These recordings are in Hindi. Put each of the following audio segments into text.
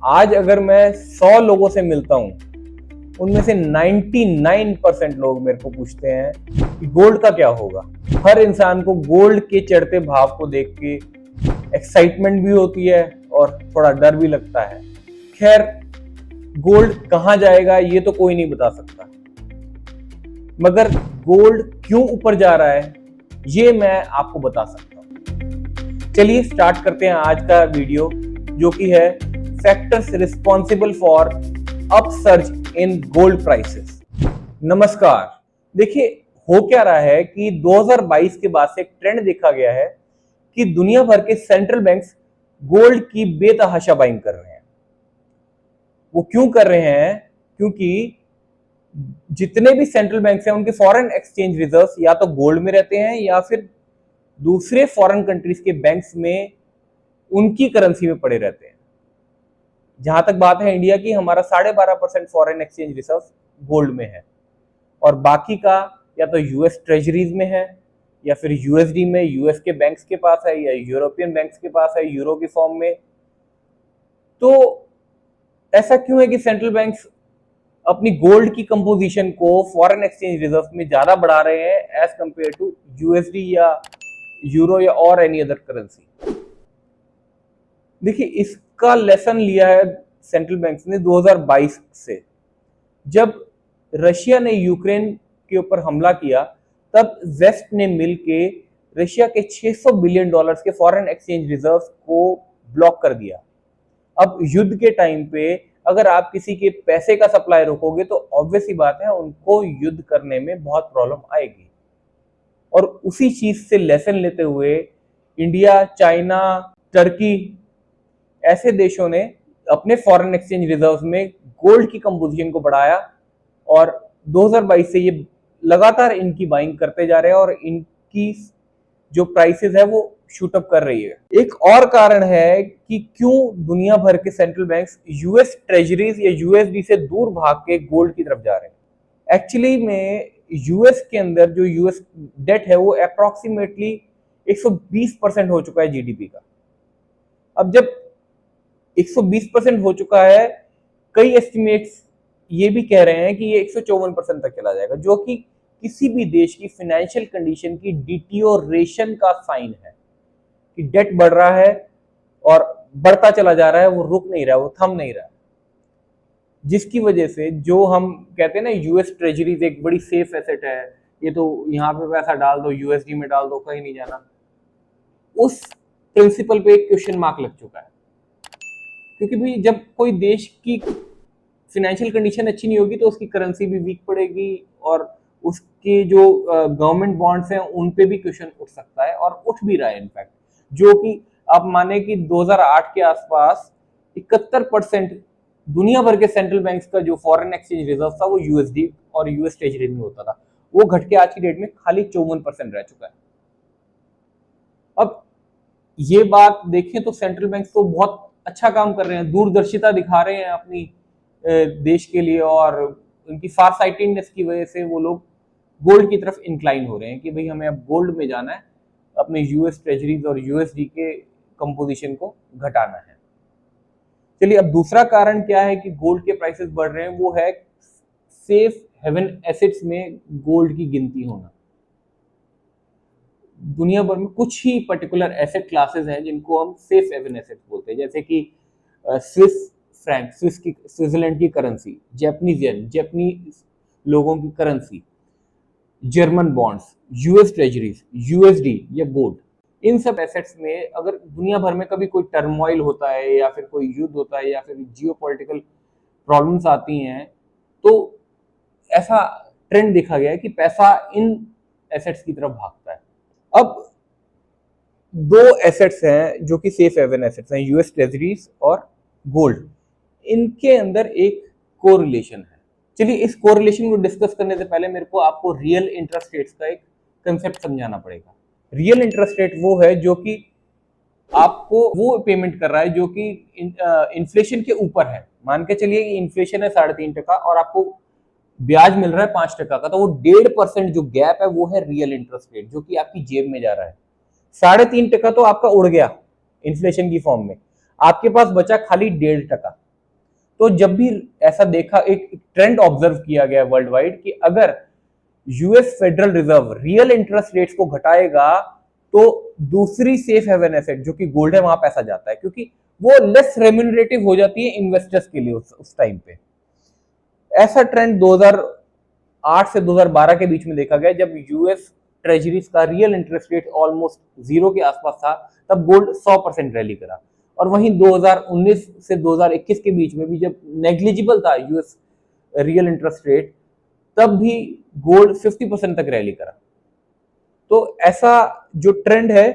आज अगर मैं 100 लोगों से मिलता हूं, उनमें से 99% लोग मेरे को पूछते हैं कि गोल्ड का क्या होगा। हर इंसान को गोल्ड के चढ़ते भाव को देख के एक्साइटमेंट भी होती है और थोड़ा डर भी लगता है। खैर, गोल्ड कहां जाएगा ये तो कोई नहीं बता सकता, मगर गोल्ड क्यों ऊपर जा रहा है ये मैं आपको बता सकता हूं। चलिए स्टार्ट करते हैं आज का वीडियो, जो कि है factors responsible for upsurge in gold prices. नमस्कार। देखिए, हो क्या रहा है कि 2022 के बाद से एक ट्रेंड देखा गया है कि दुनिया भर के सेंट्रल बैंक्स गोल्ड की बेतहाशा बाइंग कर रहे हैं। वो क्यों कर रहे हैं? क्योंकि जितने भी सेंट्रल बैंक्स हैं उनके फॉरेन एक्सचेंज रिजर्व्स या तो गोल्ड में रहते हैं या फिर दूसरे फॉरेन कंट्रीज के बैंक्स में उनकी करेंसी में पड़े रहते हैं। जहां तक बात है इंडिया की, हमारा 12.5% फॉरेन एक्सचेंज रिजर्व गोल्ड में है और बाकी का या तो यूएस ट्रेजरीज में है या फिर यूएसडी में यूएस के बैंक्स के पास है या यूरोपियन बैंक्स के पास है यूरो की फॉर्म में। तो ऐसा क्यों है कि सेंट्रल बैंक्स अपनी गोल्ड की कंपोजिशन को फॉरेन एक्सचेंज रिजर्व में ज्यादा बढ़ा रहे हैं एज कंपेयर टू यूएसडी या यूरो या और एनी अदर करेंसी? देखिए, इसका लेसन लिया है सेंट्रल बैंक्स ने 2022 से। जब रशिया ने यूक्रेन के ऊपर हमला किया, तब वेस्ट ने मिलके रशिया के $600 बिलियन के फॉरेन एक्सचेंज रिजर्व को ब्लॉक कर दिया। अब युद्ध के टाइम पे अगर आप किसी के पैसे का सप्लाई रोकोगे तो ऑब्वियस ही बात है उनको युद्ध करने में बहुत प्रॉब्लम आएगी। और उसी चीज से लेसन लेते हुए इंडिया, चाइना, टर्की ऐसे देशों ने अपने फॉरेन एक्सचेंज रिजर्व में गोल्ड की कंपोजिशन को बढ़ाया और 2022 से ये लगातार इनकी बाइंग करते जा रहे हैं और इनकी जो प्राइसेस है वो शूट अप कर रही है। एक और कारण है कि क्यों दुनिया भर के सेंट्रल बैंक्स यूएस ट्रेजरीज या यूएसडी से दूर भाग के गोल्ड की तरफ जा रहे हैं। एक्चुअली में यूएस के अंदर जो यूएस डेट है वो अप्रोक्सीमेटली 120% हो चुका है जीडीपी का। अब जब 120% हो चुका है, कई एस्टिमेट्स ये भी कह रहे हैं कि ये 154% तक चला जाएगा, जो कि किसी भी देश की फाइनेंशियल कंडीशन की डिटीरियोरेशन का साइन है कि डेट बढ़ रहा है और बढ़ता चला जा रहा है, वो रुक नहीं रहा, वो थम नहीं रहा। जिसकी वजह से जो हम कहते हैं ना, यूएस ट्रेजरीज एक बड़ी सेफ एसेट है, ये तो यहाँ पे पैसा डाल दो, यूएसडी में डाल दो, कहीं नहीं जाना, उस प्रिंसिपल पे एक क्वेश्चन मार्क लग चुका है। क्योंकि भाई जब कोई देश की फाइनेंशियल कंडीशन अच्छी नहीं होगी तो उसकी करेंसी भी वीक पड़ेगी और उसके जो गवर्नमेंट बॉन्ड्स हैं उन पे भी क्वेश्चन उठ सकता है और उठ भी रहा है इनफैक्ट। जो कि आप माने कि 2008 के आसपास 71% दुनिया भर के सेंट्रल बैंक्स का जो फॉरेन एक्सचेंज रिजर्व था वो यूएसडी और यूएस ट्रेजरी में होता था, वो घट के आज की डेट में खाली 54% रह चुका है। अब ये बात देखें तो सेंट्रल बैंक तो बहुत अच्छा काम कर रहे हैं, दूरदर्शिता दिखा रहे हैं अपनी देश के लिए, और उनकी फार साइटेडनेस की वजह से वो लोग गोल्ड की तरफ इंक्लाइन हो रहे हैं कि भाई हमें अब गोल्ड में जाना है, अपने यूएस ट्रेजरीज और यूएसडी के कंपोजिशन को घटाना है। चलिए, अब दूसरा कारण क्या है कि गोल्ड के प्राइसेस बढ़ रहे हैं, वो है सेफ हेवन एसेट्स में गोल्ड की गिनती होना। दुनिया भर में कुछ ही पर्टिकुलर एसेट क्लासेस हैं जिनको हम सेफ हेवन एसेट्स बोलते हैं, जैसे कि स्विस फ्रैंक, स्विट्जरलैंड की करेंसी, जैपनीज येन, जैपनीज लोगों की currency, German bonds, US treasuries, USD या गोल्ड। इन सब एसेट्स में अगर दुनिया भर में कभी कोई टर्मोइल होता है या फिर कोई युद्ध होता है या फिर जियोपॉलिटिकल प्रॉब्लम्स आती हैं, तो ऐसा ट्रेंड देखा गया है कि पैसा इन एसेट्स की तरफ भागता है। अब दो एसेट्स हैं जो कि सेफ हेवन एसेट्स हैं, यूएस ट्रेजरीज और गोल्ड। इनके अंदर एक कोरिलेशन है। चलिए, इस कोरिलेशन को डिस्कस करने से पहले मेरे को आपको रियल इंटरेस्ट रेट्स का एक कंसेप्ट समझाना पड़ेगा। रियल इंटरेस्ट रेट वो है जो कि आपको वो पेमेंट कर रहा है जो कि इन्फ्लेशन के ऊपर है। मान के चलिए कि इन्फ्लेशन है 3.5% और आपको ब्याज मिल रहा है 5% का, तो वो 1.5% जो गैप है वो है रियल इंटरेस्ट रेट, जो कि आपकी जेब में जा रहा है। 3.5% तो आपका उड़ गया इन्फ्लेशन की फॉर्म में, आपके पास बचा खाली 1.5%। तो जब भी ऐसा देखा, एक ट्रेंड ऑब्जर्व किया गया वर्ल्ड वाइड कि अगर US federal reserve real interest rates को घटाएगा तो दूसरी सेफ हेवन एसेट जो कि गोल्ड है वहां पैसा जाता है, क्योंकि वो लेस रेम्यूनरेटिव हो जाती है इन्वेस्टर्स के लिए उस टाइम पे। ऐसा ट्रेंड 2008 से 2012 के बीच में देखा गया, जब यूएस ट्रेजरीज का real interest rate almost zero के आसपास था, तब गोल्ड 100% रैली करा। और वहीं 2019 से 2021 के बीच में भी जब नेग्लिजिबल था यूएस रियल इंटरेस्ट रेट, तब भी गोल्ड 50% तक रैली करा। तो ऐसा जो ट्रेंड है,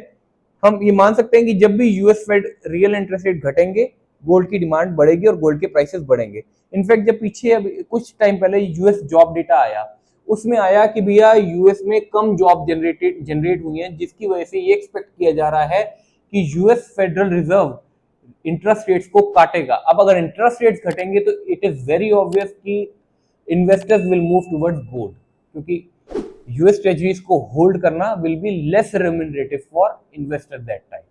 हम ये मान सकते हैं कि जब भी US Fed real interest rate घटेंगे, गोल्ड की डिमांड बढ़ेगी और गोल्ड के प्राइसेस बढ़ेंगे। इनफैक्ट जब पीछे अब कुछ टाइम पहले यूएस जॉब डेटा आया, उसमें आया कि भैया यूएस में कम जॉब जनरेट हुई है, जिसकी वजह से ये एक्सपेक्ट किया जा रहा है कि US federal reserve interest rates को काटेगा। अब अगर इंटरेस्ट रेट्स घटेंगे तो इट इज वेरी ऑब्वियस कि investors will move towards gold, क्योंकि यूएस ट्रेजरीज को होल्ड करना will be less remunerative for investor that time.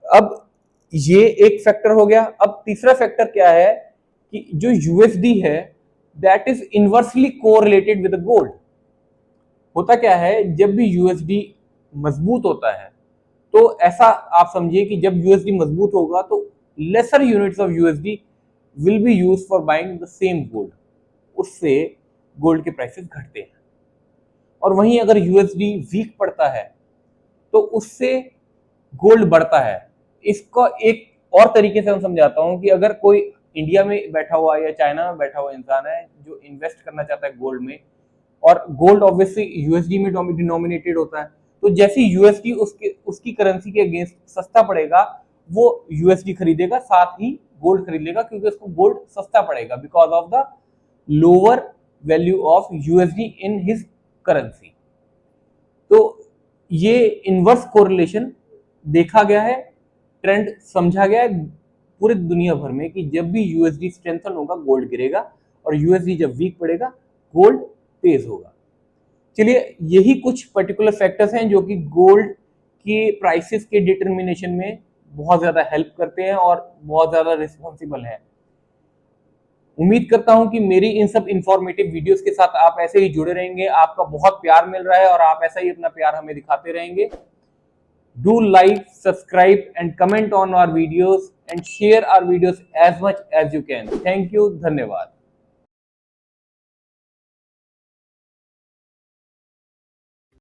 अब ये एक फैक्टर हो गया। अब तीसरा फैक्टर क्या है कि जो यूएसडी है that is inversely correlated with gold. होता क्या है, जब भी यूएसडी मजबूत होता है तो ऐसा आप समझिए कि जब यूएसडी मजबूत होगा तो lesser units of USD will be used for buying the same gold. उससे गोल्ड के प्राइसेस घटते हैं। और वहीं अगर यूएसडी वीक पड़ता है तो उससे गोल्ड बढ़ता है। इसका एक और तरीके से हम समझाता हूं कि अगर कोई इंडिया में बैठा हुआ या चाइना में बैठा हुआ इंसान है जो इन्वेस्ट करना चाहता है गोल्ड में, और गोल्ड ऑब्वियसली यूएसडी में डिनोमिनेटेड होता है, तो जैसे यूएसडी उसकी करेंसी के अगेंस्ट सस्ता पड़ेगा, वो यूएसडी खरीदेगा, साथ ही गोल्ड खरीद लेगा, क्योंकि उसको गोल्ड सस्ता पड़ेगा because of the lower value of USD in his currency. तो ये इनवर्स कोरिलेशन देखा गया है, ट्रेंड समझा गया है पूरी दुनिया भर में कि जब भी यूएसडी स्ट्रेंथन होगा गोल्ड गिरेगा, और यूएसडी जब वीक पड़ेगा गोल्ड तेज होगा। चलिए, यही कुछ पर्टिकुलर फैक्टर्स हैं जो कि गोल्ड के प्राइसेस के डिटर्मिनेशन में बहुत ज्यादा हेल्प करते हैं और बहुत ज्यादा रिस्पॉन्सिबल है। उम्मीद करता हूं कि मेरी इन सब इंफॉर्मेटिव वीडियोस के साथ आप ऐसे ही जुड़े रहेंगे। आपका बहुत प्यार मिल रहा है और आप ऐसा ही अपना प्यार हमें दिखाते रहेंगे। Do like, subscribe and comment on our videos and share our videos as much as you can. Thank you, धन्यवाद।